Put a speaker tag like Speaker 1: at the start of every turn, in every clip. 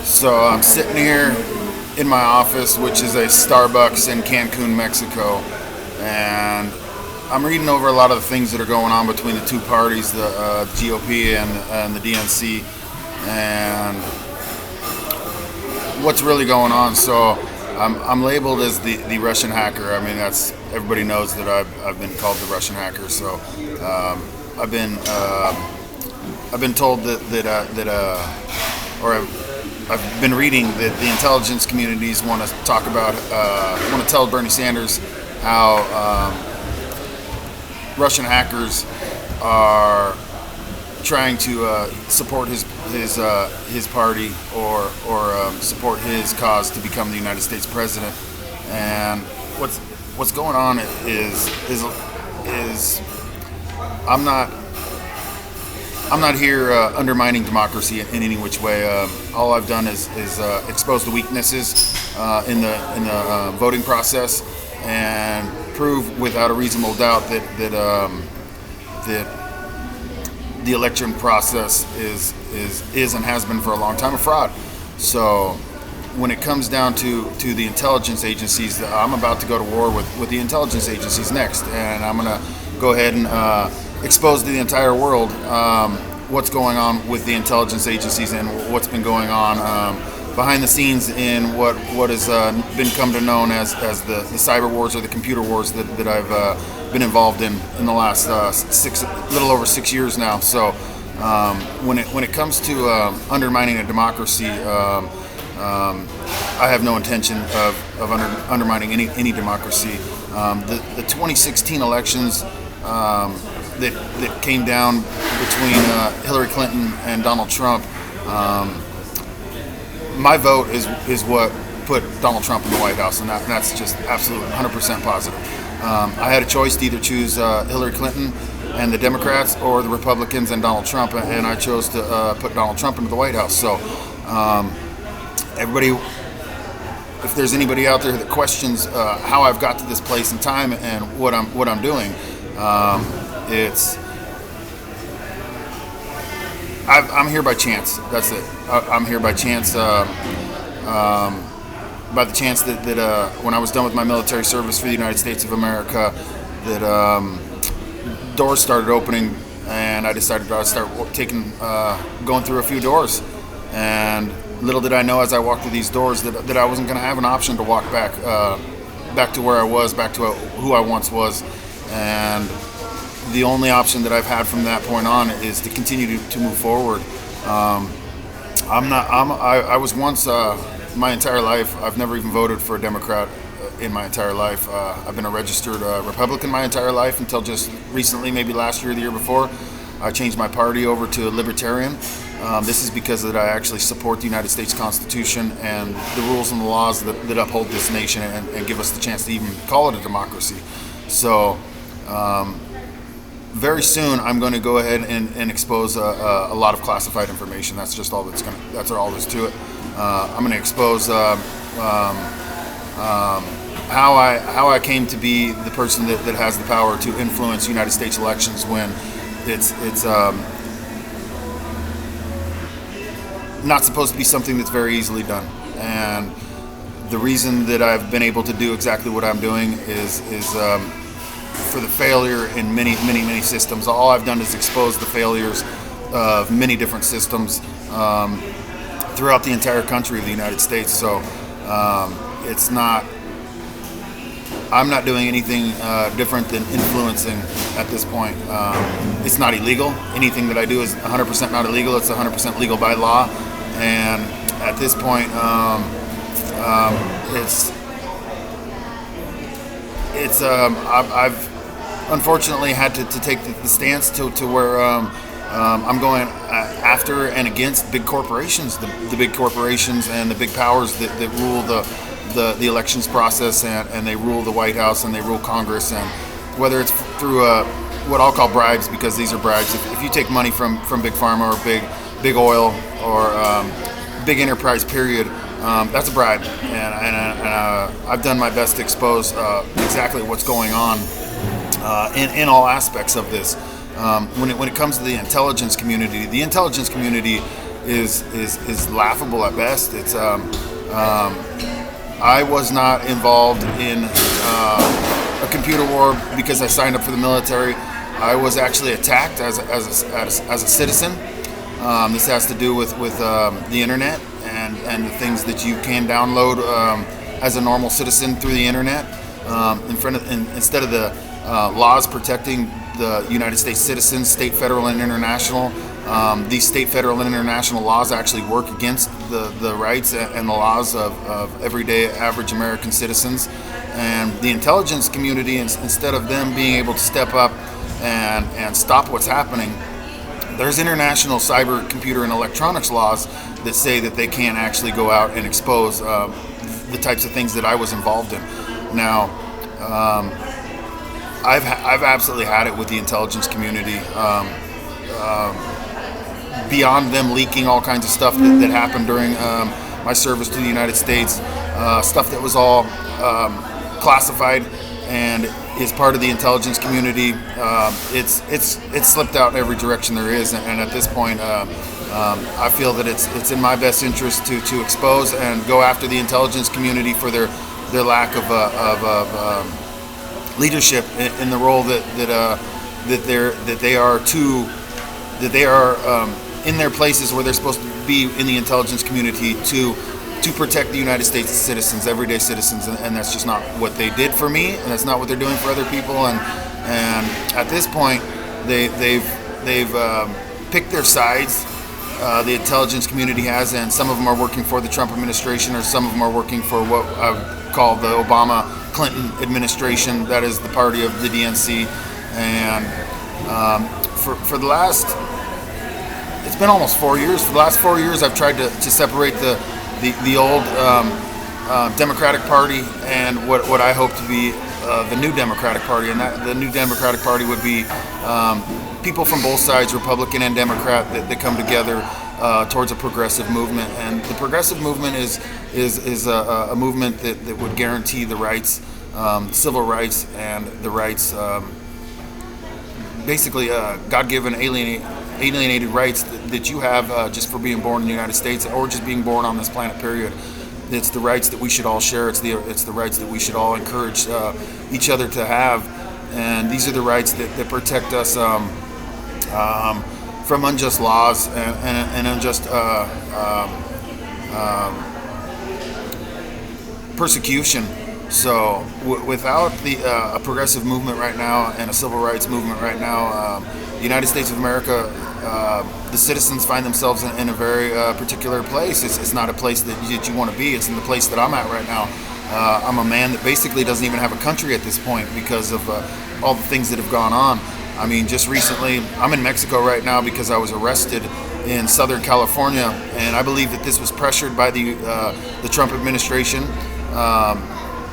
Speaker 1: So I'm sitting here in my office, which is a Starbucks in Cancun, Mexico, and I'm reading over a lot of the things that are going on between the two parties, the GOP and the DNC, and what's really going on. So I'm labeled as the Russian hacker. I mean, that's everybody knows that I've been called the Russian hacker. So I've been told or I've been reading that the intelligence communities want to talk about, want to tell Bernie Sanders how Russian hackers are trying to support his party or support his cause to become the United States president. And what's going on is I'm not here undermining democracy in any which way. All I've done is expose the weaknesses in the voting process and prove without a reasonable doubt that the election process is and has been for a long time a fraud. So when it comes down to the intelligence agencies, I'm about to go to war with the intelligence agencies next, and I'm going to go ahead and expose to the entire world what's going on with the intelligence agencies and what's been going on behind the scenes in what has been come to known as the cyber wars or the computer wars that I've been involved in the last little over 6 years now. So when it comes to undermining a democracy, I have no intention of undermining any democracy. The 2016 elections that came down between Hillary Clinton and Donald Trump, my vote is what put Donald Trump in the White House, and that's just absolutely 100% positive. I had a choice to either choose Hillary Clinton and the Democrats or the Republicans and Donald Trump, and I chose to put Donald Trump into the White House. So everybody, if there's anybody out there that questions how I've got to this place in time and what I'm doing, I'm here by chance. That's it. I'm here by chance. By the chance that when I was done with my military service for the United States of America, that doors started opening, and I decided to start going through a few doors. And little did I know, as I walked through these doors, that I wasn't going to have an option to walk back to where I was, back to who I once was. And the only option that I've had from that point on is to continue to move forward. I was once, my entire life, I've never even voted for a Democrat in my entire life. I've been a registered Republican my entire life until just recently, maybe last year or the year before. I changed my party over to a Libertarian. This is because that I actually support the United States Constitution and the rules and the laws that uphold this nation and give us the chance to even call it a democracy. So very soon I'm going to go ahead and expose a lot of classified information. That's just all that's all there's to it. I'm going to expose how I came to be the person that has the power to influence United States elections when it's not supposed to be something that's very easily done. And the reason that I've been able to do exactly what I'm doing is for the failure in many systems. All I've done is expose the failures of many different systems throughout the entire country of the United States. So I'm not doing anything different than influencing at this point. It's not illegal. Anything that I do is 100% not illegal. It's 100% legal by law. And at this point, I've unfortunately had to take the stance to where I'm going after and against big corporations, the big corporations and the big powers that rule the elections process, and they rule the White House and they rule Congress. And whether it's through what I'll call bribes, because these are bribes. If you take money from big pharma or big oil or big enterprise, period, that's a bribe. And I've done my best to expose exactly what's going on in all aspects of this. When it comes to the intelligence community is laughable at best. I was not involved in a computer war because I signed up for the military. I was actually attacked as a citizen. This has to do with the internet and the things that you can download as a normal citizen through the internet. Instead of the laws protecting the United States citizens, state, federal, and international, these state, federal, and international laws actually work against the rights and the laws of everyday average American citizens. And the intelligence community, instead of them being able to step up and stop what's happening, there's international cyber, computer, and electronics laws that say that they can't actually go out and expose the types of things that I was involved in. Now, I've absolutely had it with the intelligence community. Beyond them leaking all kinds of stuff that happened during my service to the United States, stuff that was all classified and is part of the intelligence community. It's slipped out in every direction there is, and at this point, I feel that it's in my best interest to expose and go after the intelligence community for their lack of leadership in the role that they are in their places where they're supposed to be in the intelligence community to protect the United States citizens, everyday citizens, and that's just not what they did for me, and that's not what they're doing for other people. And at this point, they've picked their sides. The intelligence community has, and some of them are working for the Trump administration, or some of them are working for what I would call the Obama-Clinton administration. That is the party of the DNC. And for the last, it's been almost 4 years. For the last 4 years, I've tried to separate the old Democratic Party and what I hope to be the new Democratic Party. And the new Democratic Party would be people from both sides, Republican and Democrat, that come together towards a progressive movement. And the progressive movement is a movement that would guarantee the rights, civil rights, and the rights, basically God-given alienated rights that you have just for being born in the United States or just being born on this planet, period. It's the rights that we should all share. It's the rights that we should all encourage each other to have. And these are the rights that protect us from unjust laws and unjust persecution. So without a progressive movement right now and a civil rights movement right now, the United States of America, the citizens find themselves in a very particular place. It's not a place that you want to be. It's in the place that I'm at right now. I'm a man that basically doesn't even have a country at this point because of all the things that have gone on. I mean, just recently, I'm in Mexico right now because I was arrested in Southern California, and I believe that this was pressured by the Trump administration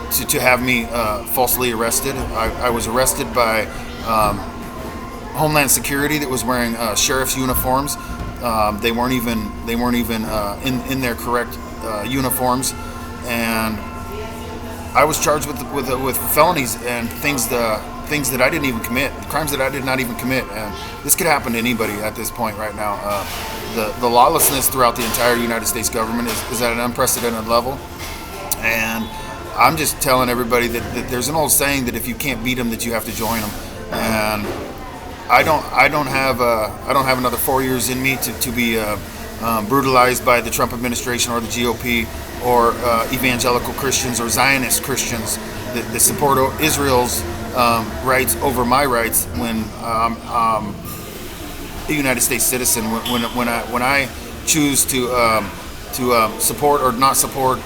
Speaker 1: to have me falsely arrested. I was arrested by Homeland Security that was wearing sheriff's uniforms. They weren't even in their correct uniforms, and I was charged with felonies and things that I didn't even commit, crimes that I did not even commit. And this could happen to anybody at this point right now. The lawlessness throughout the entire United States government is at an unprecedented level, and I'm just telling everybody that there's an old saying that if you can't beat them, that you have to join them. And I don't have another 4 years in me to be brutalized by the Trump administration or the GOP or evangelical Christians or Zionist Christians that support Israel's rights over my rights when I'm a United States citizen. When I choose to support or not support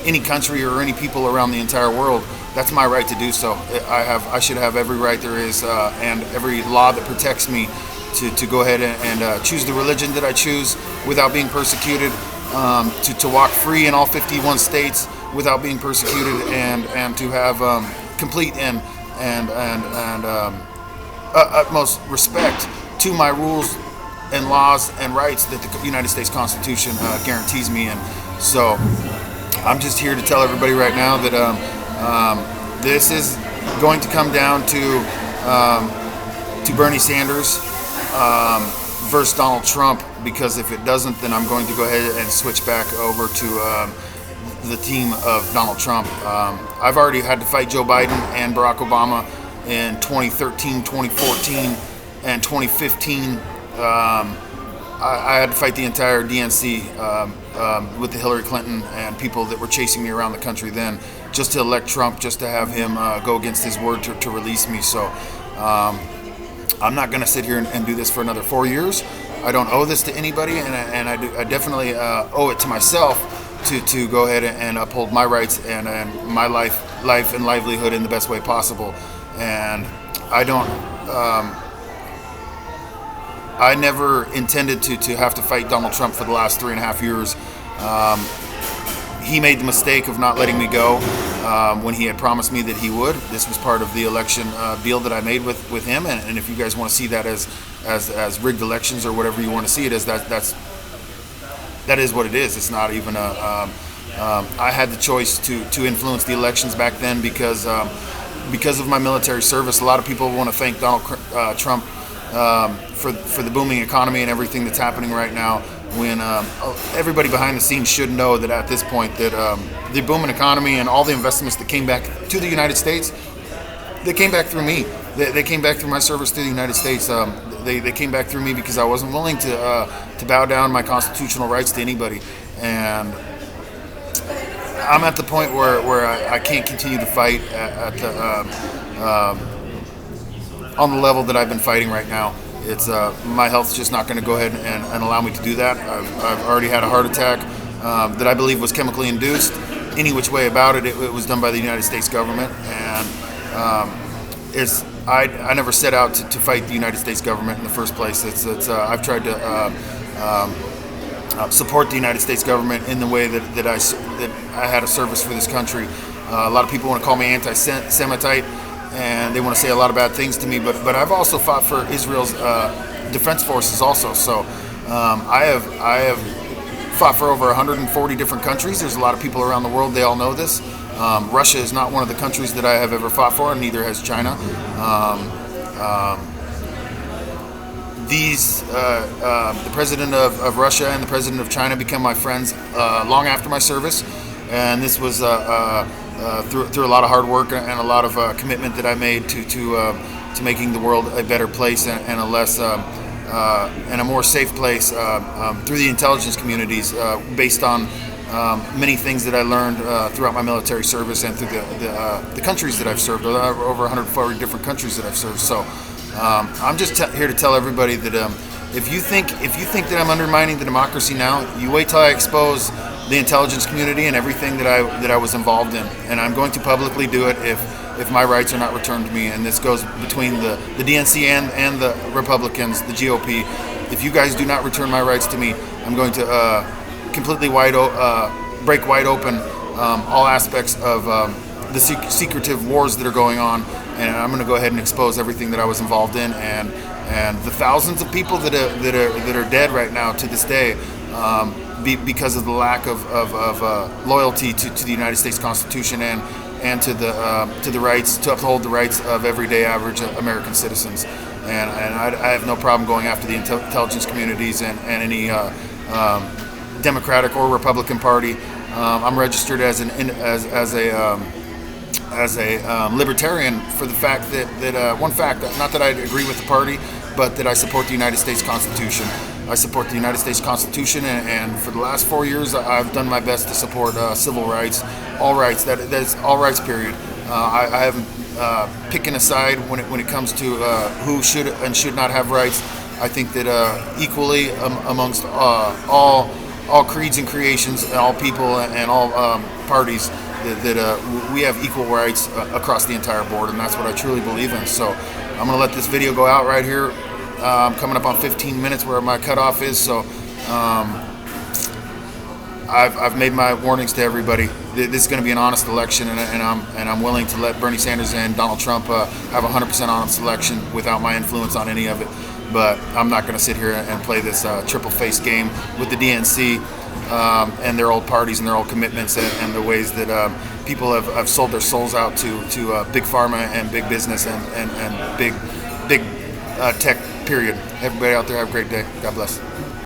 Speaker 1: any country or any people around the entire world, that's my right to do so. I should have every right there is and every law that protects me to go ahead and choose the religion that I choose without being persecuted, to walk free in all 51 states without being persecuted, and to have complete and utmost respect to my rules and laws and rights that the United States Constitution guarantees me. And so I'm just here to tell everybody right now that this is going to come down to Bernie Sanders versus Donald Trump, because if it doesn't, then I'm going to go ahead and switch back over to the team of Donald Trump. I've already had to fight Joe Biden and Barack Obama in 2013, 2014, and 2015. I had to fight the entire DNC with the Hillary Clinton and people that were chasing me around the country then, just to elect Trump, just to have him go against his word to release me. So I'm not going to sit here and do this for another 4 years. I don't owe this to anybody, and I definitely owe it to myself to go ahead and uphold my rights and my life and livelihood in the best way possible. And I never intended to have to fight Donald Trump for the last 3.5 years. He made the mistake of not letting me go when he had promised me that he would. This was part of the election deal that I made with him, and if you guys want to see that as rigged elections or whatever you want to see it as, that is what it is. It's not even a. I had the choice to influence the elections back then because of my military service. A lot of people want to thank Donald Trump for the booming economy and everything that's happening right now, when everybody behind the scenes should know that at this point that the booming economy and all the investments that came back to the United States, they came back through me. They came back through my service to the United States. They came back through me because I wasn't willing to bow down my constitutional rights to anybody. And I'm at the point where I can't continue to fight on the level that I've been fighting right now. It's my health's just not going to go ahead and allow me to do that. I've already had a heart attack that I believe was chemically induced. Any which way about it, it was done by the United States government, and I never set out to fight the United States government in the first place. I've tried to support the United States government in the way that I had a service for this country. A lot of people want to call me anti-Semitite, and they want to say a lot of bad things to me, but I've also fought for Israel's defense forces also. So I have fought for over 140 different countries. There's a lot of people around the world, they all know this. Russia is not one of the countries that I have ever fought for, and neither has China. The president of Russia and the president of China became my friends long after my service, and this was through a lot of hard work and a lot of commitment that I made to making the world a better place and a less and a more safe place through the intelligence communities, based on many things that I learned throughout my military service and through the countries that I've served, over 140 different countries that I've served. So I'm just here to tell everybody that if you think that I'm undermining the democracy now, you wait till I expose the intelligence community and everything that I was involved in, and I'm going to publicly do it if my rights are not returned to me. And this goes between the DNC and the Republicans, the GOP. If you guys do not return my rights to me, I'm going to completely break wide open all aspects of the secretive wars that are going on, and I'm going to go ahead and expose everything that I was involved in, and the thousands of people that are dead right now to this day. Because of the lack of loyalty to the United States Constitution and to the rights, to uphold the rights of everyday average American citizens, and I have no problem going after the intelligence communities and any Democratic or Republican Party. I'm registered as a libertarian for the fact that one fact, not that I agree with the party, but that I support the United States Constitution. I support the United States Constitution, and for the last 4 years, I've done my best to support civil rights, all rights. That's all rights. Period. I haven't picking a side when it comes to who should and should not have rights. I think that equally amongst all creeds and creations, and all people and all parties, that we have equal rights across the entire board, and that's what I truly believe in. So I'm going to let this video go out right here. Coming up on 15 minutes where my cutoff is, so I've made my warnings to everybody. This is going to be an honest election, and I'm willing to let Bernie Sanders and Donald Trump have 100% honest election without my influence on any of it. But I'm not going to sit here and play this triple face game with the DNC and their old parties and their old commitments and the ways that people have sold their souls out to big pharma and big business and big tech period. Everybody out there have a great day. God bless.